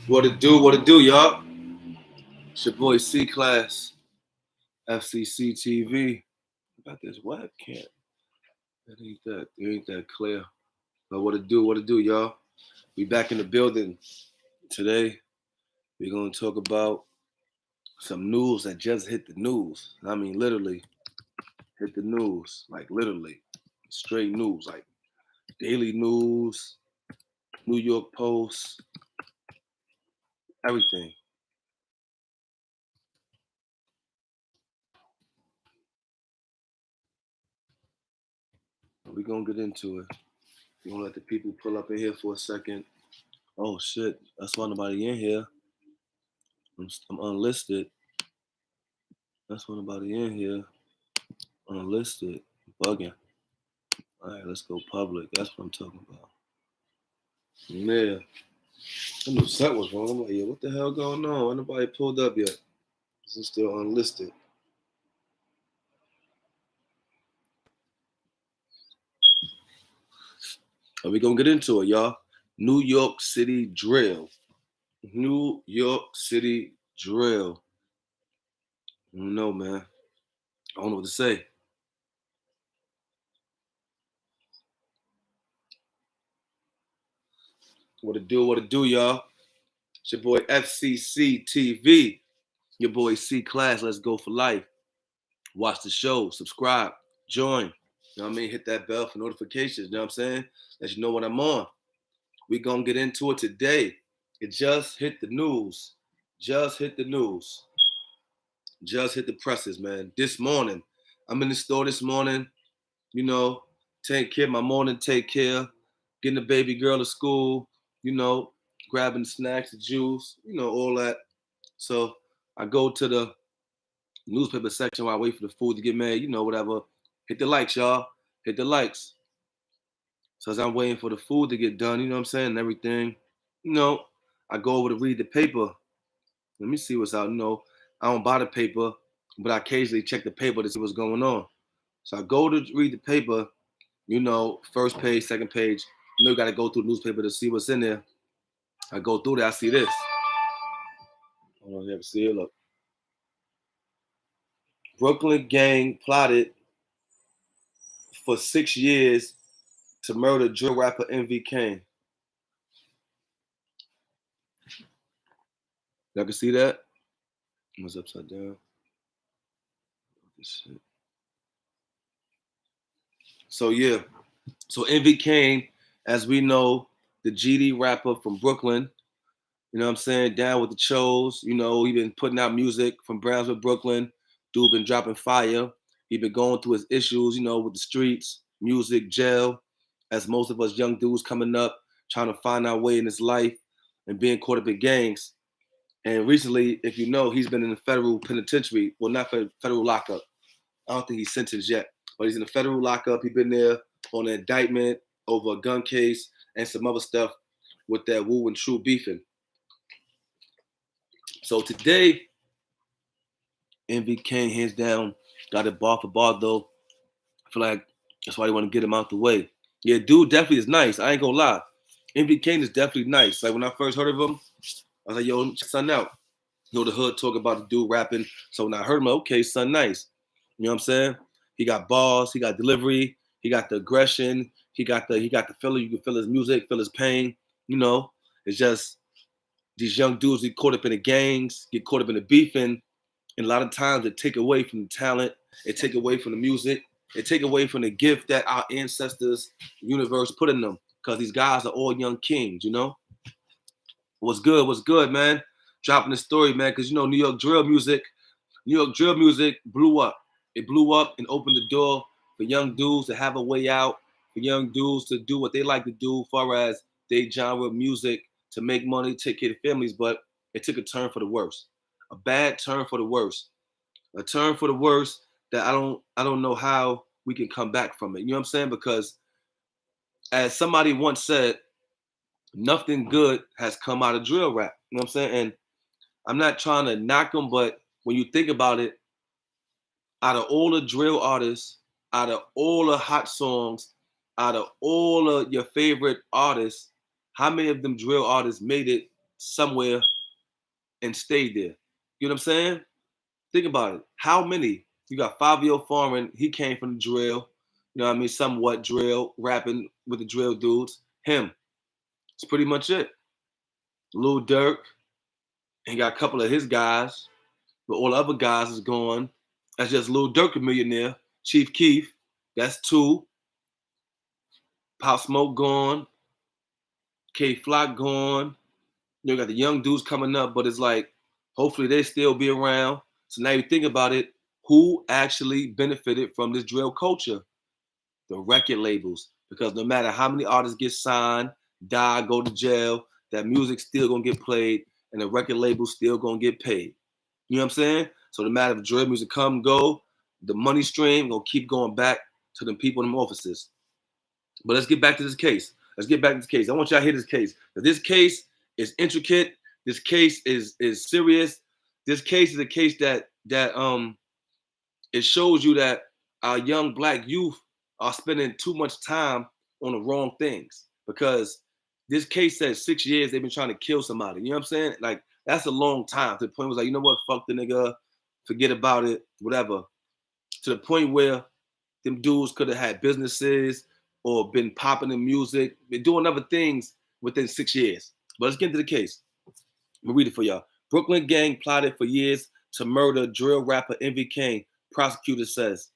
What it do, y'all? It's your boy C Class, FCC TV. Got this webcam. That ain't that clear. But what it do, y'all? We back in the building. Today, we're gonna talk about some news that just hit the news. I mean literally hit the news. Like literally. Straight news. Like daily news, New York Post, everything. We're gonna get into it. We're gonna let the people pull up in here for a second. Oh shit, that's why nobody in here. I'm unlisted. That's why nobody in here. Unlisted. Bugging. Alright, let's go public. That's what I'm talking about. Yeah. I knew something was wrong. I'm like, yeah, what the hell going on? Why nobody pulled up yet? This is still unlisted. Are we gonna get into it, y'all? New York City drill. New York City drill. I don't know, man. I don't know what to say. What it do, y'all? It's your boy FCC TV. Your boy C Class. Let's go for life. Watch the show. Subscribe. Join. You know what I mean? Hit that bell for notifications. You know what I'm saying? Let you know when I'm on. We gonna get into it today. It just hit the news. Just hit the news. Just hit the presses, man. This morning. I'm in the store this morning. You know, take care of my morning, take care, getting the baby girl to school, you know, grabbing snacks, the juice, you know, all that. So I go to the newspaper section while I wait for the food to get made, you know, whatever. Hit the likes, y'all. Hit the likes. So as I'm waiting for the food to get done, you know what I'm saying, and everything, you know, I go over to read the paper. Let me see what's out. You know, I don't buy the paper, but I occasionally check the paper to see what's going on. So I go to read the paper, you know, first page, second page. You know, you got to go through the newspaper to see what's in there. I go through there, I see this. Hold on, you ever see it? Look. Brooklyn gang plotted for 6 years to murder drill rapper MV Cain. Y'all can see that? It was upside down. So yeah. So MV Cain, as we know, the GD rapper from Brooklyn, you know what I'm saying, down with the Chos, you know, he been putting out music from Brownsville, Brooklyn. Dude been dropping fire. He been going through his issues, you know, with the streets, music, jail, as most of us young dudes coming up, trying to find our way in his life and being caught up in gangs. And recently, if you know, he's been in the federal penitentiary. Well, not for federal lockup. I don't think he's sentenced yet, but he's in the federal lockup. He's been there on an indictment over a gun case and some other stuff with that Wu and True beefing. So today, MV King hands down got it bar for bar though. I feel like that's why they want to get him out the way. Yeah, dude definitely is nice. I ain't gonna lie. MV King is definitely nice. Like when I first heard of him, I was like, yo, check son out. You know, the hood talk about the dude rapping. So when I heard him, okay, son nice. You know what I'm saying? He got bars, he got delivery, he got the aggression, he got the feeling. You can feel his music, feel his pain. You know, it's just these young dudes get caught up in the gangs, get caught up in the beefing, and a lot of times it take away from the talent, it take away from the music, it take away from the gift that our ancestors, universe put in them. Because these guys are all young kings, you know? What's good, man? Dropping the story, man, because you know New York drill music blew up. It blew up and opened the door for young dudes to have a way out, for young dudes to do what they like to do, as far as they genre of music, to make money, take care of families. But it took a turn for the worse, a bad turn for the worse, a turn for the worse that I don't know how we can come back from it. You know what I'm saying? Because as somebody once said, nothing good has come out of drill rap. You know what I'm saying? And I'm not trying to knock them, but when you think about it, out of all the drill artists, out of all the hot songs, out of all of your favorite artists, how many of them drill artists made it somewhere and stayed there. You know what I'm saying? Think about it. How many? You got 5-year-old foreign. He came from the drill. You know what I mean? Somewhat drill, rapping with the drill dudes. Him. It's pretty much it. Lil Durk. And got a couple of his guys. But all the other guys is gone. That's just Lil Durk, a millionaire. Chief Keef. That's 2. Pop Smoke gone. K Flock gone. You got the young dudes coming up, but it's like, hopefully they still be around. So now you think about it, who actually benefited from this drill culture? The record labels. Because no matter how many artists get signed, die, go to jail, that music's still gonna get played and the record label's still gonna get paid. You know what I'm saying? So no matter if drill music come and go, the money stream gonna keep going back to the people in the offices. But let's get back to this case. I want y'all to hear this case. This case is intricate. This case is serious. This case is a case that it shows you that our young black youth are spending too much time on the wrong things. Because this case says 6 years they've been trying to kill somebody. You know what I'm saying? Like, that's a long time. To the point where it's like, you know what? Fuck the nigga. Forget about it. Whatever. To the point where them dudes could have had businesses or been popping in music, been doing other things within 6 years. But let's get into the case. I'm gonna read it for y'all. Brooklyn gang plotted for years to murder drill rapper Envy Cain, prosecutor says.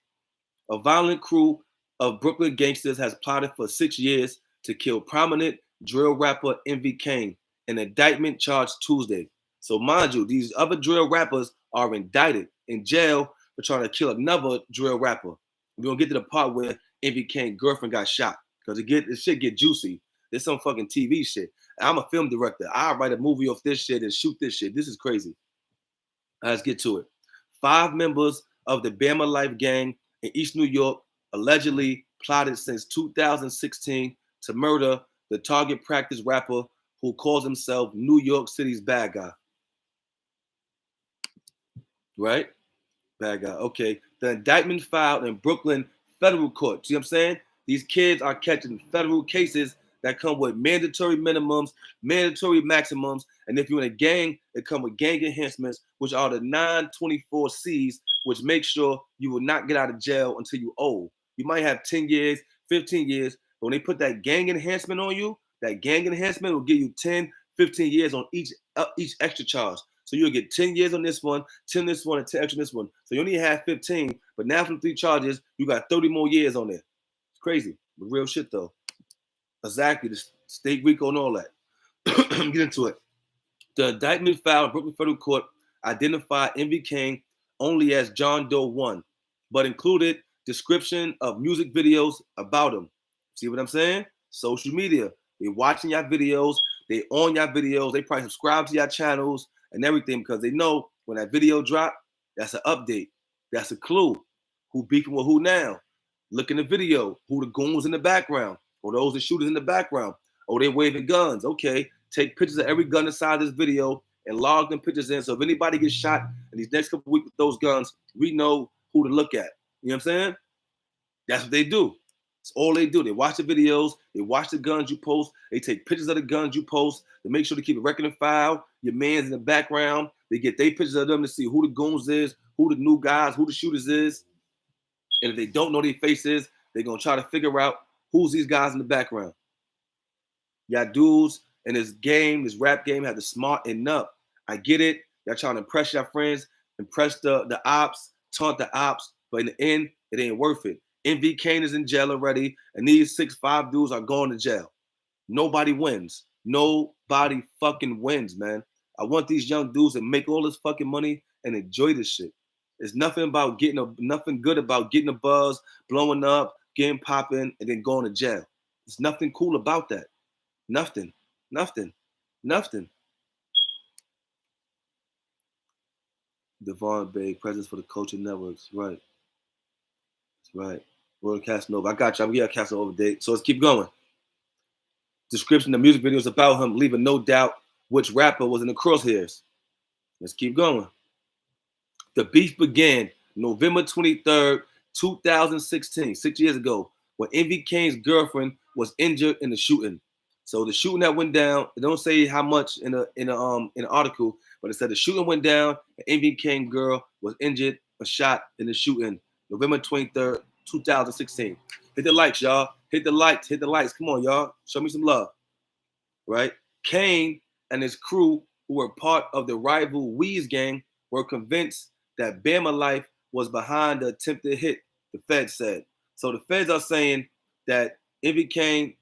A violent crew of Brooklyn gangsters has plotted for 6 years to kill prominent drill rapper Envy Cain. An indictment charged Tuesday. So mind you, these other drill rappers are indicted in jail for trying to kill another drill rapper. We're gonna get to the part where Envy Cain's girlfriend got shot. Because this shit get juicy. There's some fucking TV shit. I'm a film director. I'll write a movie off this shit and shoot this shit. This is crazy. Let's get to it. 5 members of the Bama Life gang in East New York allegedly plotted since 2016 to murder the target practice rapper who calls himself New York City's bad guy. Right? Bad guy. Okay. The indictment filed in Brooklyn federal court. See what I'm saying? These kids are catching federal cases that come with mandatory minimums, mandatory maximums, and if you're in a gang, it come with gang enhancements, which are the 924 C's, which make sure you will not get out of jail until you old. You might have 10 years, 15 years, but when they put that gang enhancement on you, that gang enhancement will give you 10, 15 years on each extra charge. So you'll get 10 years on this one, 10 this one, and 10 extra on this one. So you only have 15, but now from 3 charges, you got 30 more years on there. It's crazy, but real shit though. Exactly, the state RICO and all that. Get into it. The indictment filed in Brooklyn Federal Court identified Envy Cain only as John Doe 1, but included description of music videos about him. See what I'm saying? Social media. They watching your videos. They on your videos. They probably subscribe to your channels and everything because they know when that video drop, that's an update. That's a clue. Who beefing with who now? Look in the video. Who the goons in the background? Or those the shooters in the background. Oh, they waving guns. Okay, take pictures of every gun inside this video and log them pictures in. So if anybody gets shot in these next couple weeks with those guns, we know who to look at. You know what I'm saying? That's what they do. It's all they do. They watch the videos. They watch the guns you post. They take pictures of the guns you post. They make sure to keep a record and file. Your man's in the background. They get their pictures of them to see who the goons is, who the new guys, who the shooters is. And if they don't know their faces, they're going to try to figure out who's these guys in the background. Y'all dudes in this game, this rap game, have to smarten up. I get it. Y'all trying to impress your friends, impress the ops, taunt the ops, but in the end, it ain't worth it. Envy Cain is in jail already, and these 6'5" dudes are going to jail. Nobody wins. Nobody fucking wins, man. I want these young dudes to make all this fucking money and enjoy this shit. There's nothing good about getting a buzz, blowing up, getting popping, and then going to jail. There's nothing cool about that. Nothing. Devon Bay, presence for the culture networks. Right. That's right. World Casanova. I got you. I'm going to get Casanova date. So let's keep going. Description of music videos about him, leaving no doubt which rapper was in the crosshairs. Let's keep going. The beef began November 23rd, 2016, 6 years ago, when Envy Cain's girlfriend was injured in the shooting. So the shooting that went down, it don't say how much in the article, but it said the shooting went down. An Envy King girl was injured, a shot in the shooting, November 23rd, 2016. Hit the likes, y'all. Hit the likes. Hit the likes. Come on, y'all. Show me some love, right? Cain and his crew, who were part of the rival Weez gang, were convinced that Bama Life was behind the attempted hit, the feds said. So the feds are saying that Envy Cain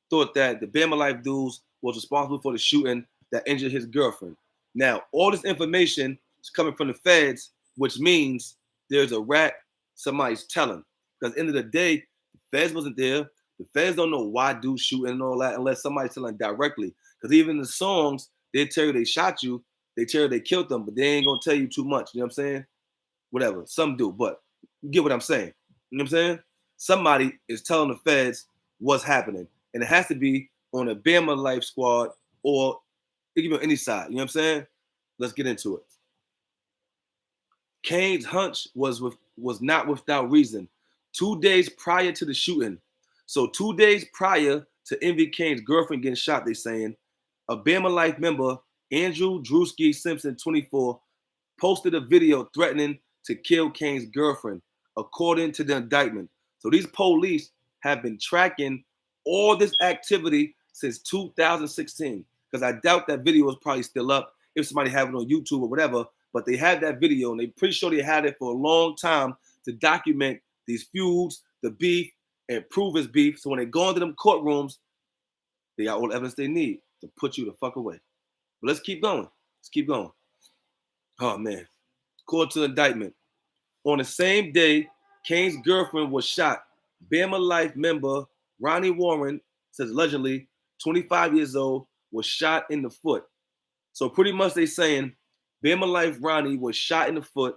thought that the Bama Life dudes was responsible for the shooting that injured his girlfriend. Now, all this information is coming from the feds, which means there's a rat somebody's telling. Because at the end of the day, the feds wasn't there. The feds don't know why dudes shooting and all that unless somebody's telling directly. Because even in the songs, they tell you they shot you, they tell you they killed them, but they ain't gonna tell you too much. You know what I'm saying? Whatever. Some do, but you get what I'm saying. You know what I'm saying? Somebody is telling the feds what's happening. And it has to be on a Bama Life squad or it can be on any side. You know what I'm saying? Let's get into it. Cain's hunch was not without reason. 2 days prior to the shooting, so 2 days prior to Envy Cain's girlfriend getting shot, they saying a Bama Life member, Andrew Drewski Simpson, 24, posted a video threatening to kill Cain's girlfriend, according to the indictment. So these police have been tracking all this activity since 2016. Because I doubt that video is probably still up if somebody have it on YouTube or whatever. But they had that video, and they pretty sure they had it for a long time to document these feuds, the beef, and prove his beef. So when they go into them courtrooms, they got all the evidence they need to put you the fuck away. But let's keep going. Let's keep going. Oh man. According to the indictment, on the same day Cain's girlfriend was shot, Bama Life member Ronnie Warren says allegedly 25 years old was shot in the foot. So pretty much they saying Bama Life Ronnie was shot in the foot,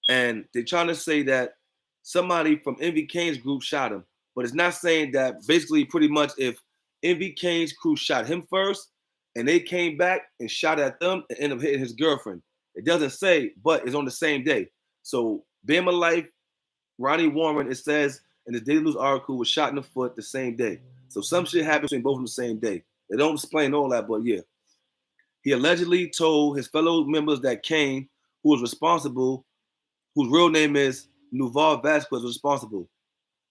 and they're trying to say that somebody from Envy Cain's group shot him. But it's not saying that basically pretty much if Envy Cain's crew shot him first and they came back and shot at them and ended up hitting his girlfriend. It doesn't say, but it's on the same day. So Bama Life, Ronnie Warren, it says in the Daily News article, was shot in the foot the same day. So some shit happened between both of them the same day. They don't explain all that, but yeah. He allegedly told his fellow members that Cain, who was responsible, whose real name is Nuval Vasquez, was responsible.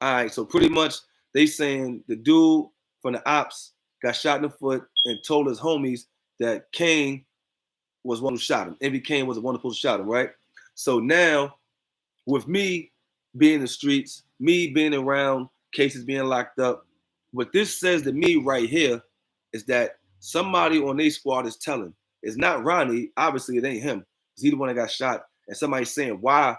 All right, so pretty much they saying the dude from the ops got shot in the foot and told his homies that Cain was one who shot him. Envy Cain was the one who shot him, right? So now, with me being in the streets, me being around cases being locked up, what this says to me right here is that somebody on their squad is telling. It's not Ronnie. Obviously, it ain't him. He's the one that got shot. And somebody's saying why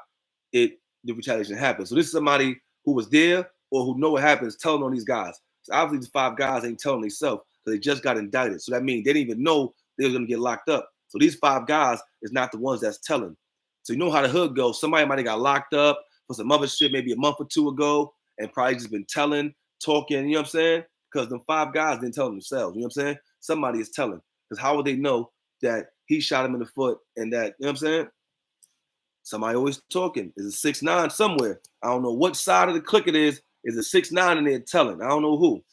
the retaliation happened. So this is somebody who was there or who know what happens telling on these guys. So obviously, the 5 guys ain't telling themselves because they just got indicted. So that means they didn't even know they were going to get locked up. So these 5 guys is not the ones that's telling. So you know how the hood goes. Somebody might have got locked up for some other shit maybe a month or 2 ago and probably just been telling, talking, you know what I'm saying? Because the 5 guys didn't tell themselves, you know what I'm saying? Somebody is telling. Because how would they know that he shot him in the foot and that, you know what I'm saying? Somebody always talking. Is a 6'9" somewhere. I don't know what side of the clique it is. Is a 6'9" in there telling. I don't know who.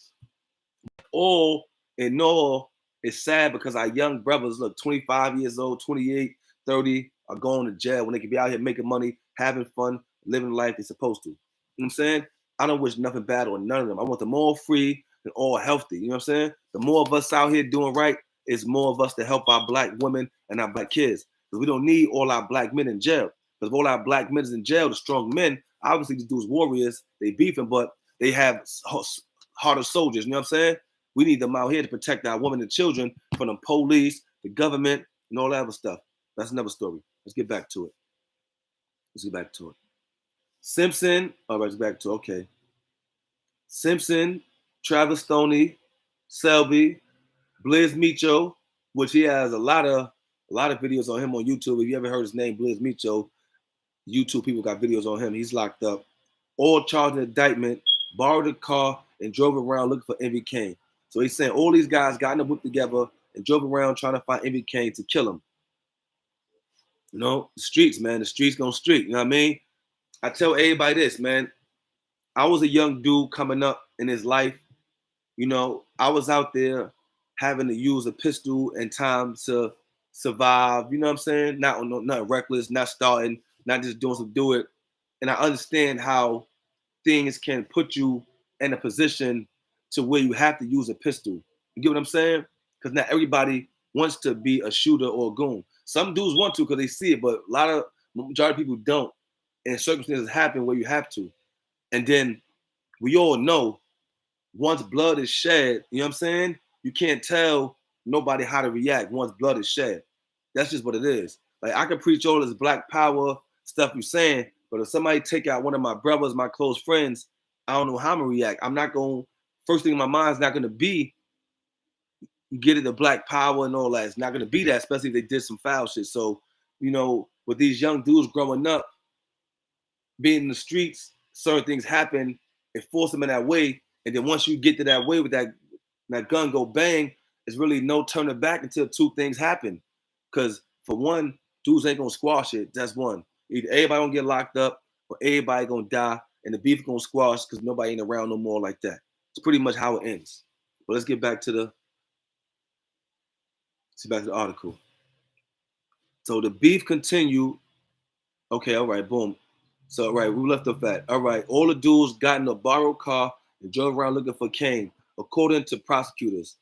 All in all, it's sad because our young brothers, look, 25 years old, 28, 30, are going to jail when they could be out here making money, having fun, living life they're supposed to. You know what I'm saying? I don't wish nothing bad on none of them. I want them all free and all healthy. You know what I'm saying? The more of us out here doing right, it's more of us to help our black women and our black kids. Because we don't need all our black men in jail. Because if all our black men is in jail, the strong men, obviously these dudes warriors, they beefing, but they have harder soldiers. You know what I'm saying? We need them out here to protect our women and children from the police, the government, and all that other stuff. That's another story. Let's get back to it. Simpson, all right, let's back to okay. Simpson, Travis Stoney, Selby, Blizz Micho, which he has a lot of videos on him on YouTube. If you ever heard his name, Blizz Micho, YouTube people got videos on him. He's locked up. All charged in indictment, borrowed a car, and drove around looking for Envy Cain. So he's saying all these guys got in a whip together and drove around trying to find Envy Cain to kill him. You know, the streets, man. The streets gonna street. You know what I mean? I tell everybody this, man. I was a young dude coming up in his life, You know, I was out there having to use a pistol and time to survive. You know what I'm saying? Not reckless, not starting, not just doing some do it. And I understand how things can put you in a position to where you have to use a pistol. You get what I'm saying? Because not everybody wants to be a shooter or a goon. Some dudes want to because they see it, but a lot of majority of people don't. And circumstances happen where you have to. And then we all know once blood is shed, you know what I'm saying? You can't tell nobody how to react once blood is shed. That's just what it is. Like I can preach all this black power stuff you're saying, but if somebody take out one of my brothers, my close friends, I don't know how I'm gonna react. I'm not going. First thing in my mind is not gonna be get it the black power and all that. It's not gonna be that, especially if they did some foul shit. So, you know, with these young dudes growing up, being in the streets, certain things happen and force them in that way. And then once you get to that way with that gun go bang, it's really no turning back until two things happen. Because for one, dudes ain't gonna squash it. That's one. Either everybody gonna get locked up or everybody gonna die and the beef gonna squash because nobody ain't around no more like that. It's pretty much how it ends. But let's get back to the article. So the beef continued. Okay, all right, boom. So, all right, we left off at. All right, all the dudes got in a borrowed car and drove around looking for Cain, according to prosecutors.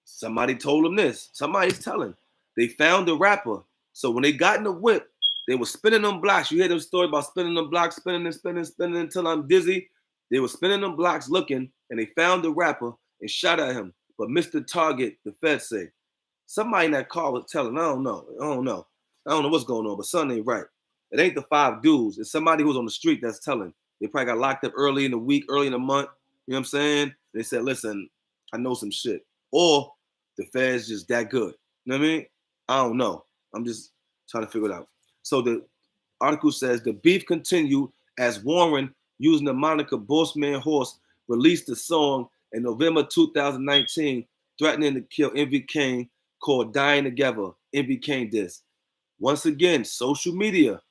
Somebody told them this. Somebody's telling. They found the rapper. So when they got in the whip, they were spinning them blocks. You hear them story about spinning them blocks, spinning and spinning, spinning until I'm dizzy. They were spinning them blocks looking, and they found the rapper and shot at him, but missed the target, the feds say. Somebody in that car was telling, I don't know what's going on, but something ain't right. It ain't the five dudes. It's somebody who's on the street that's telling. They probably got locked up early in the week, early in the month. You know what I'm saying? They said, listen, I know some shit. Or the feds just that good. You know what I mean? I don't know. I'm just trying to figure it out. So the article says the beef continued as Warren, using the moniker Bossman Horse, released the song in November 2019, threatening to kill Envy Cain, called Dying Together. Envy Cain this. Once again, social media,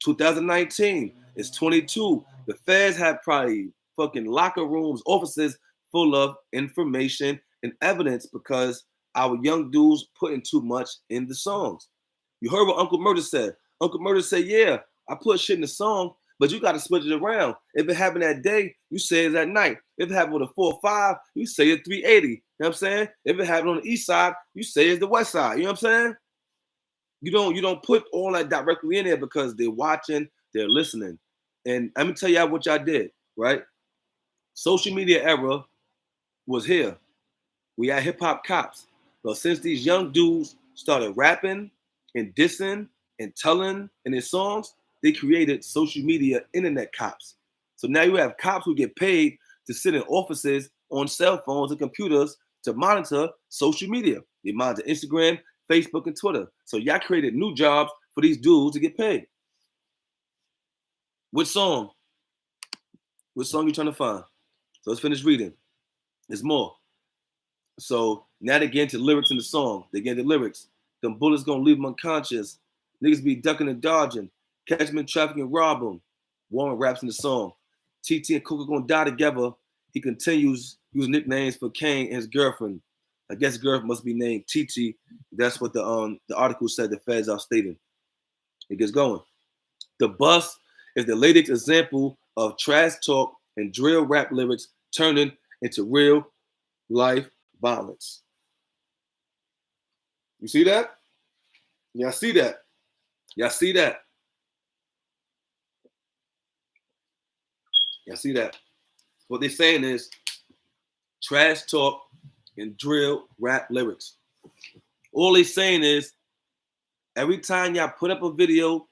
2019, it's 22. The feds have probably fucking locker rooms, offices full of information and evidence because our young dudes putting too much in the songs. You heard what Uncle Murder said. Uncle Murder said, yeah, I put shit in the song, but you got to split it around. If it happened that day, you say it's at night. If it happened with a 4-5, you say it's 380. You know what I'm saying? If it happened on the east side, you say it's the west side. You know what I'm saying? You don't put all that directly in there because they're watching, they're listening. And let me tell you what y'all did, right? Social media era was here. We had hip hop cops. But since these young dudes started rapping and dissing and telling in their songs, they created social media internet cops. So now you have cops who get paid to sit in offices on cell phones and computers to monitor social media. They monitor Instagram, Facebook, and Twitter. So y'all created new jobs for these dudes to get paid. What song? What song you trying to find? So let's finish reading. There's more. So now they get into lyrics in the song. They get into lyrics. Them bullets gonna leave them unconscious. Niggas be ducking and dodging. Catch them in traffic and rob them. Warren raps in the song. TT and Cook are gonna die together. He continues using nicknames for Cain and his girlfriend. I guess his girlfriend must be named TT. That's what the article said the feds are stating. It gets going. The bus is the latest example of trash talk and drill rap lyrics turning into real life violence. You see that? Y'all see that? Y'all see that? Y'all see that? What they're saying is trash talk and drill rap lyrics. All they're saying is every time y'all put up a video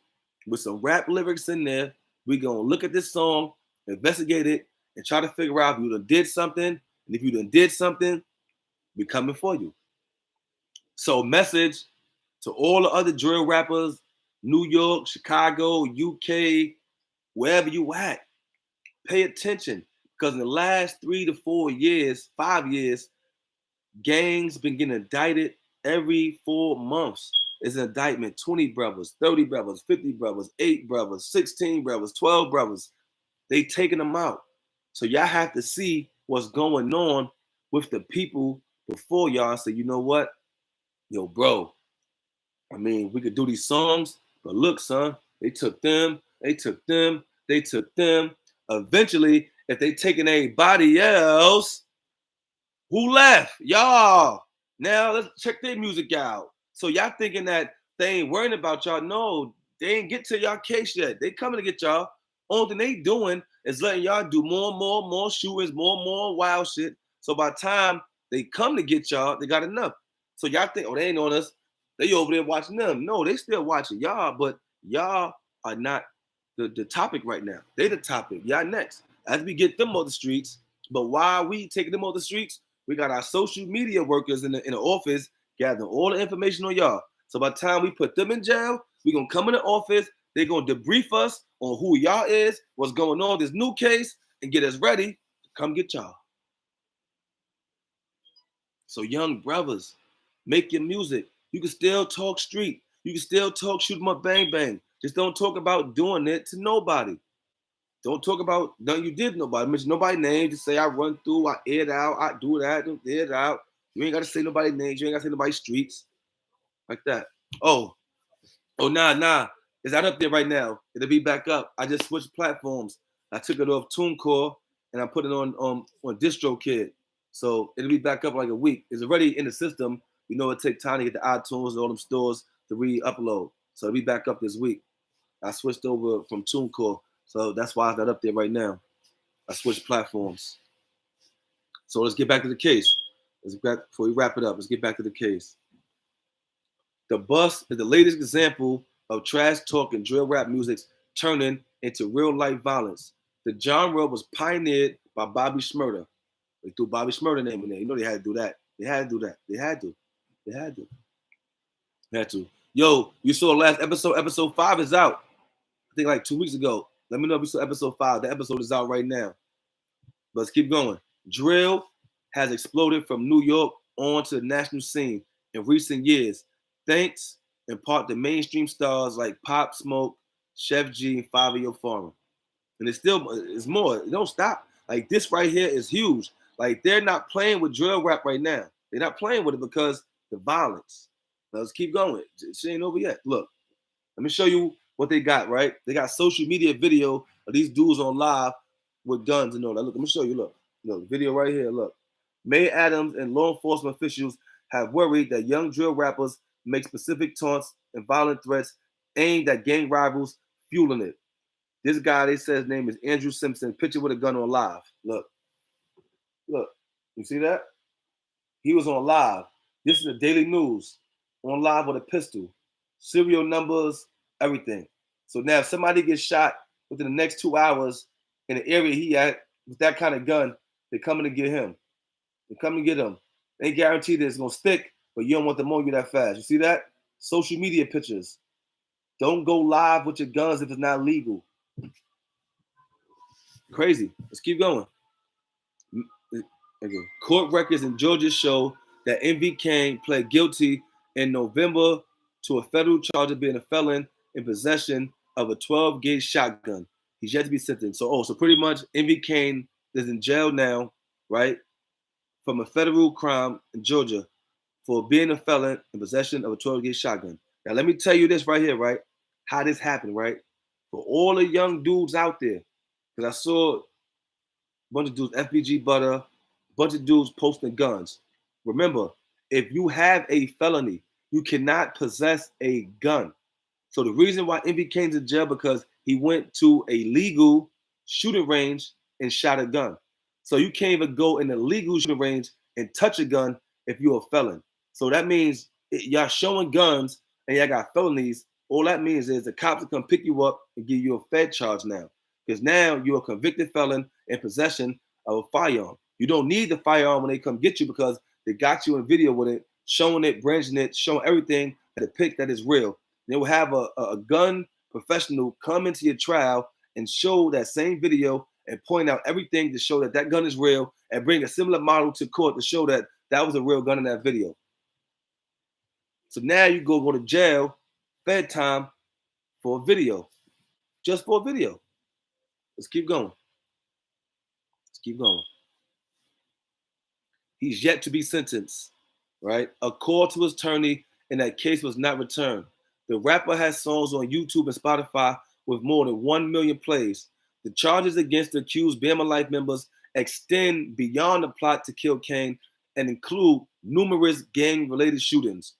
with some rap lyrics in there, we're gonna look at this song, investigate it, and try to figure out if you done did something. And if you done did something, we coming for you. So message to all the other drill rappers, New York, Chicago, UK, wherever you at, pay attention. Because in the last 3 to 4 years, 5 years, gangs been getting indicted every 4 months. It's an indictment, 20 brothers, 30 brothers, 50 brothers, 8 brothers, 16 brothers, 12 brothers. They taking them out. So y'all have to see what's going on with the people before y'all and say, you know what? Yo, bro, I mean, we could do these songs, but look, son, they took them, they took them, they took them. Eventually, if they taking anybody else, who left? Y'all. Now let's check their music out. So y'all thinking that they ain't worrying about y'all. No, they ain't get to y'all case yet. They coming to get y'all. Only thing they doing is letting y'all do more shootings, more wild shit. So by the time they come to get y'all, they got enough. So y'all think, oh, they ain't on us. They over there watching them. No, they still watching y'all, but y'all are not the topic right now. They the topic. Y'all next. As we get them on the streets, but while we taking them on the streets, we got our social media workers in the office gathering all the information on y'all. So by the time we put them in jail, we gonna come in the office. They're gonna debrief us on who y'all is, what's going on, this new case, and get us ready to come get y'all. So young brothers, make your music. You can still talk street. You can still talk shoot 'em up, bang bang. Just don't talk about doing it to nobody. Don't talk about nothing you did to nobody. Mention nobody's name. Just say I run through, I air it out, I do that, do it out. You ain't gotta say nobody's names. You ain't gotta say nobody's streets. Like that. Oh, nah. It's not up there right now. It'll be back up. I just switched platforms. I took it off TuneCore and I put it on DistroKid. So it'll be back up like a week. It's already in the system. You know it takes time to get the iTunes and all them stores to re-upload. So it'll be back up this week. I switched over from TuneCore. So that's why it's not up there right now. I switched platforms. So let's get back to the case. Before we wrap it up, let's get back to the case. The bus is the latest example of trash talk and drill rap music turning into real life violence. The genre was pioneered by Bobby Shmurda. They threw Bobby Shmurda name in there. You know they had to do that. They had to do that. They had to. They had to. They had to. Yo, you saw last episode. Episode 5 is out. I think like 2 weeks ago. Let me know if you saw episode 5. The episode is out right now. But let's keep going. Drill has exploded from New York onto the national scene in recent years, thanks in part to mainstream stars like Pop Smoke, Chef G, and Fabio Foreign. And it's more. It don't stop. Like this right here is huge. Like they're not playing with drill rap right now. They're not playing with it because the violence. Now let's keep going. It ain't over yet. Look, let me show you what they got, right? They got social media video of these dudes on live with guns and all that. Look, let me show you. Look, video right here. Look. May Adams and law enforcement officials have worried that young drill rappers make specific taunts and violent threats aimed at gang rivals, fueling it. This guy, they say his name is Andrew Simpson, picture with a gun on live. Look. You see that? He was on live. This is the Daily News on live with a pistol, serial numbers, everything. So now if somebody gets shot within the next 2 hours in the area he at with that kind of gun, they're coming to get him. They're coming to get him. They guarantee that it's gonna stick, but you don't want them on you that fast. You see that? Social media pictures. Don't go live with your guns if it's not legal. Crazy. Let's keep going. Court records in Georgia show that MV Cain pled guilty in November to a federal charge of being a felon in possession of a 12-gauge shotgun. He's yet to be sentenced. So pretty much MV Cain is in jail now, right? From a federal crime in Georgia for being a felon in possession of a 12-gauge shotgun. Now let me tell you this right here, right? How this happened, right? For all the young dudes out there, because I saw a bunch of dudes, FBG Butter, bunch of dudes posting guns. Remember, if you have a felony, you cannot possess a gun. So the reason why MV Cain's in jail because he went to a legal shooting range and shot a gun. So you can't even go in a legal shooting range and touch a gun if you're a felon. So that means y'all showing guns and y'all got felonies. All that means is the cops will come pick you up and give you a Fed charge now. Because now you're a convicted felon in possession of a firearm. You don't need the firearm when they come get you because they got you in video with it, showing it, brandishing it, showing everything that depict that is real. They will have a gun professional come into your trial and show that same video and point out everything to show that that gun is real and bring a similar model to court to show that that was a real gun in that video. So now you go to jail, Fed time for a video, just for a video. Let's keep going. Let's keep going. He's yet to be sentenced, right? A call to his attorney in that case was not returned. The rapper has songs on YouTube and Spotify with more than 1 million plays. The charges against the accused Bama Life members extend beyond the plot to kill Cain and include numerous gang-related shootings,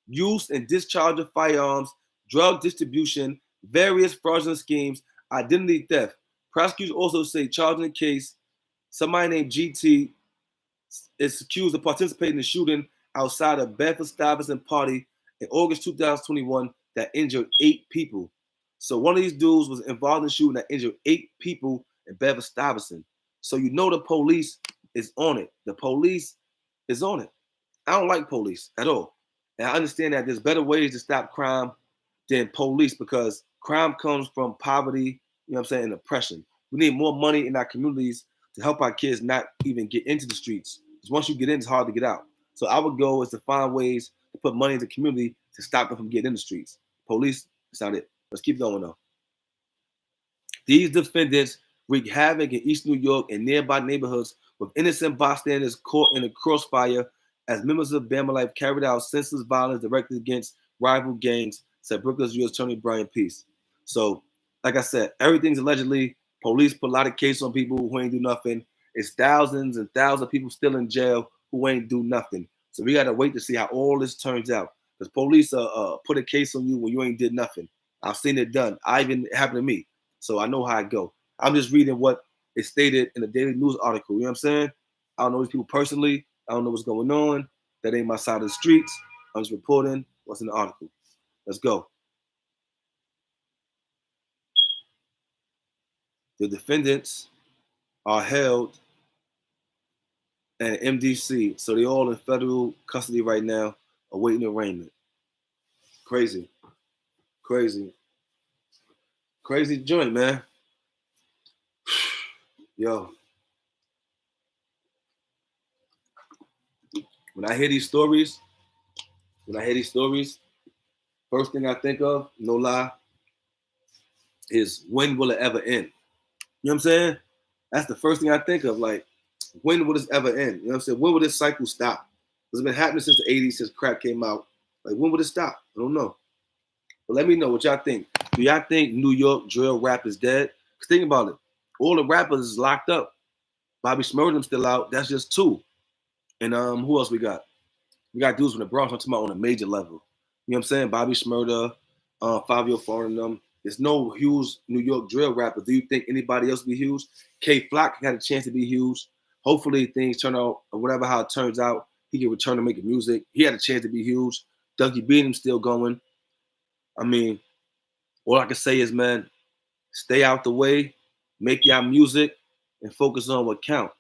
use and discharge of firearms, drug distribution, various fraudulent schemes, identity theft. Prosecutors also say charging the case, somebody named GT is accused of participating in the shooting outside a Bedford-Stuyvesant party in August 2021 that injured 8 people. So one of these dudes was involved in the shooting that injured 8 people in Bedford-Stuyvesant. So you know the police is on it. The police is on it. I don't like police at all. And I understand that there's better ways to stop crime than police because crime comes from poverty, you know what I'm saying, and oppression. We need more money in our communities to help our kids not even get into the streets. Because once you get in, it's hard to get out. So our goal is to find ways to put money in the community to stop them from getting in the streets. Police, that's not it. Let's keep going though. These defendants wreak havoc in East New York and nearby neighborhoods with innocent bystanders caught in the crossfire as members of Bama Life carried out senseless violence directed against rival gangs, said Brooklyn's U.S. Attorney Brian Peace. So, like I said, everything's allegedly. Police put a lot of cases on people who ain't do nothing. It's thousands and thousands of people still in jail who ain't do nothing. So we got to wait to see how all this turns out. Because police put a case on you when you ain't did nothing. I've seen it done. It happened to me. So I know how it go. I'm just reading what is stated in the Daily News article. You know what I'm saying? I don't know these people personally. I don't know what's going on. That ain't my side of the streets. I'm just reporting what's in the article. Let's go. The defendants are held at MDC. So they're all in federal custody right now, awaiting arraignment. Crazy. Crazy. Crazy joint, man. Yo. When I hear these stories, first thing I think of, no lie, is when will it ever end? You know what I'm saying? That's the first thing I think of. Like, when will this ever end? You know what I'm saying? When will this cycle stop? It's been happening since the 80s, since crack came out. Like, when will it stop? I don't know. But let me know what y'all think. Do y'all think New York drill rap is dead? Because think about it. All the rappers is locked up. Bobby Shmurda's still out. That's just 2. And who else we got? We got dudes from the Bronx. I'm talking about on a major level. You know what I'm saying? Bobby Shmurda, Fabio Foreign them. There's no huge New York drill rapper. Do you think anybody else be huge? K Flock had a chance to be huge. Hopefully things turn out, or whatever how it turns out, he can return to making music. He had a chance to be huge. Dougie Beanham's still going. I mean, all I can say is, man, stay out the way, make y'all music, and focus on what count.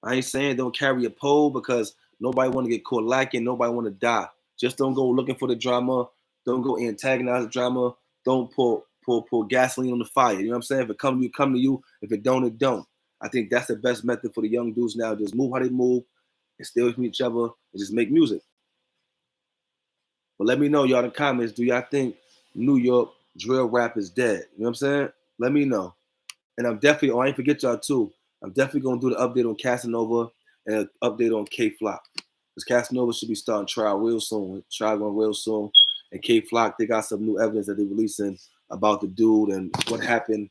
I ain't saying don't carry a pole because nobody want to get caught lacking. Nobody want to die. Just don't go looking for the drama. Don't go antagonize the drama. Don't pour gasoline on the fire. You know what I'm saying? If it come to you, come to you. If it don't, it don't. I think that's the best method for the young dudes now. Just move how they move and stay with each other and just make music. But let me know, y'all, in the comments, do y'all think New York drill rap is dead? You know what I'm saying? Let me know. And I'm definitely, I ain't forget y'all too. I'm definitely gonna do the update on Casanova and an update on K Flock. Because Casanova should be starting trial real soon. Trial going real soon. And K Flock, they got some new evidence that they're releasing about the dude and what happened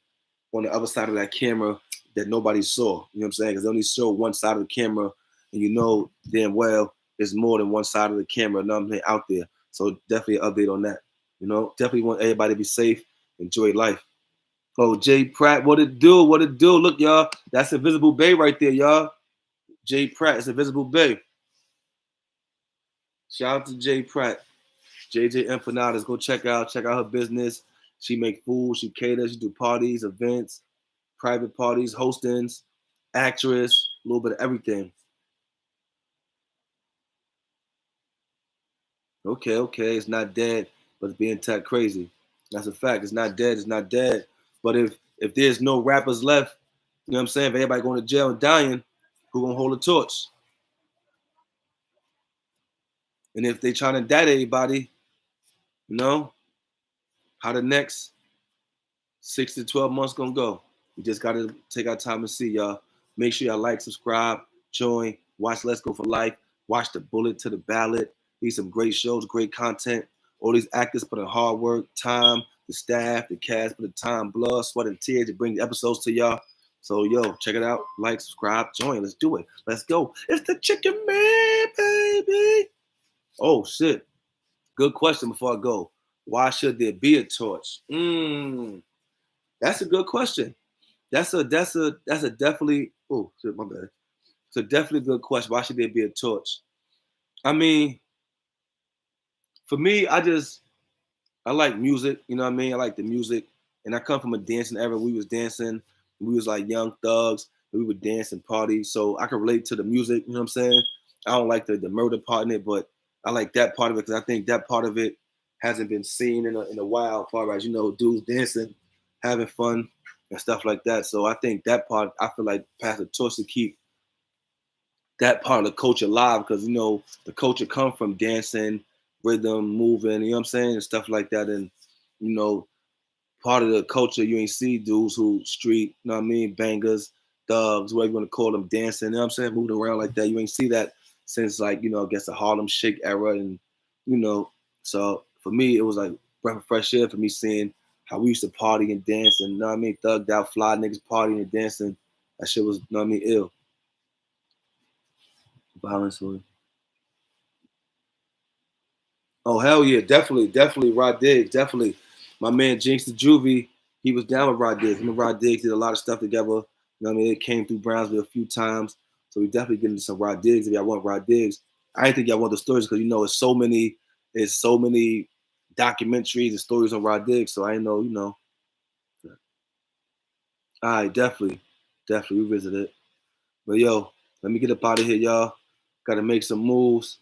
on the other side of that camera that nobody saw. You know what I'm saying? Because they only show one side of the camera, and you know damn well there's more than one side of the camera, out there. So definitely an update on that. You know, definitely want everybody to be safe, enjoy life. Oh, Jay Pratt, what it do? What it do? Look, y'all, that's Invisible Bay right there, y'all. Jay Pratt, it's Invisible Bay. Shout out to Jay Pratt. JJ Empanadas, go check out her business. She make food, she caters, she do parties, events, private parties, hostings, actress, a little bit of everything. Okay, it's not dead, but it's being tech crazy. That's a fact. It's not dead. But if there's no rappers left, you know what I'm saying? If everybody going to jail and dying, who gonna hold the torch? And if they trying to indict everybody, you know, how the next 6 to 12 months gonna go? We just gotta take our time and see, y'all. Make sure y'all like, subscribe, join, Watch Let's Go for Life. Watch The Bullet to the Ballot. These some great shows, great content. All these actors put in hard work, time, the staff, the cast put in time, blood, sweat, and tears to bring the episodes to y'all. So, yo, check it out. Like, subscribe, join. Let's do it. Let's go. It's the Chicken Man, baby. Oh, shit. Good question before I go. Why should there be a torch? That's a good question. That's a definitely, oh, shit, my bad. It's a definitely good question. Why should there be a torch? I mean, for me, I like music, you know what I mean? I like the music. And I come from a dancing era. We was dancing. We was like young thugs. We would dance and party. So I can relate to the music, you know what I'm saying? I don't like the murder part in it, but I like that part of it because I think that part of it hasn't been seen in a while, as far as, dudes dancing, having fun and stuff like that. So I think that part, I feel like Pastor Torch to keep that part of the culture alive because, the culture come from dancing, rhythm, moving, you know what I'm saying, and stuff like that. And, you know, part of the culture you ain't see dudes who street, you know what I mean, bangers, thugs, whatever you want to call them, dancing, you know what I'm saying, moving around like that. You ain't see that since like, I guess the Harlem Shake era. And, so for me, it was like breath of fresh air for me seeing how we used to party and dance and, you know what I mean, thugged out, fly niggas partying and dancing. That shit was, you know what I mean, ill. Violence. Oh hell yeah, definitely Rod Diggs, definitely. My man Jinx the Juvie, he was down with Rod Diggs. Him and Rod Diggs did a lot of stuff together. You know what I mean? It came through Brownsville a few times. So we definitely get into some Rod Diggs if y'all want Rod Diggs. I didn't think y'all want the stories because it's so many documentaries and stories on Rod Diggs. So I didn't know. All right, definitely revisit it. But yo, let me get up out of here, y'all. Gotta make some moves.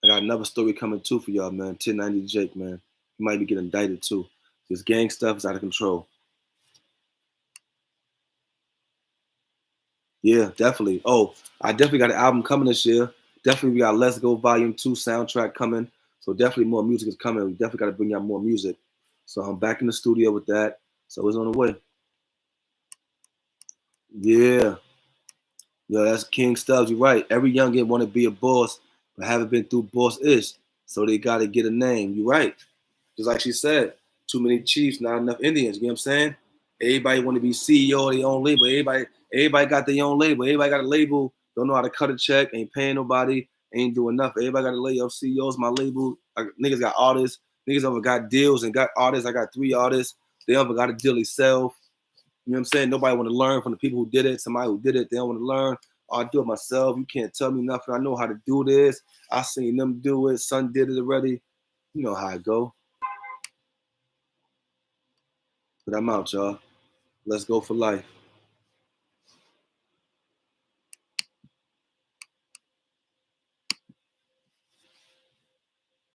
I got another story coming too for y'all, man. 1090 Jake, man. He might be getting indicted too. This gang stuff is out of control. Yeah, definitely. Oh, I definitely got an album coming this year. Definitely we got Let's Go Volume 2 soundtrack coming. So definitely more music is coming. We definitely got to bring out more music. So I'm back in the studio with that. So it's on the way. Yeah. Yo, that's King Stubbs. You're right. Every youngin want to be a boss, but haven't been through boss-ish. So they got to get a name. You're right. Just like she said, too many chiefs, not enough Indians. You know what I'm saying? Everybody want to be CEO of their own label. Everybody got their own label. Everybody got a label. Don't know how to cut a check. Ain't paying nobody. Ain't doing nothing. Everybody got to lay up CEOs. My label. Niggas got artists. Niggas over got deals and got artists. I got 3 artists. They over got a deal themselves. You know what I'm saying? Nobody want to learn from the people who did it. Somebody who did it, they don't want to learn. I do it myself. You can't tell me nothing. I know how to do this. I seen them do it. Son did it already. You know how it go. But I'm out, y'all. Let's go for life.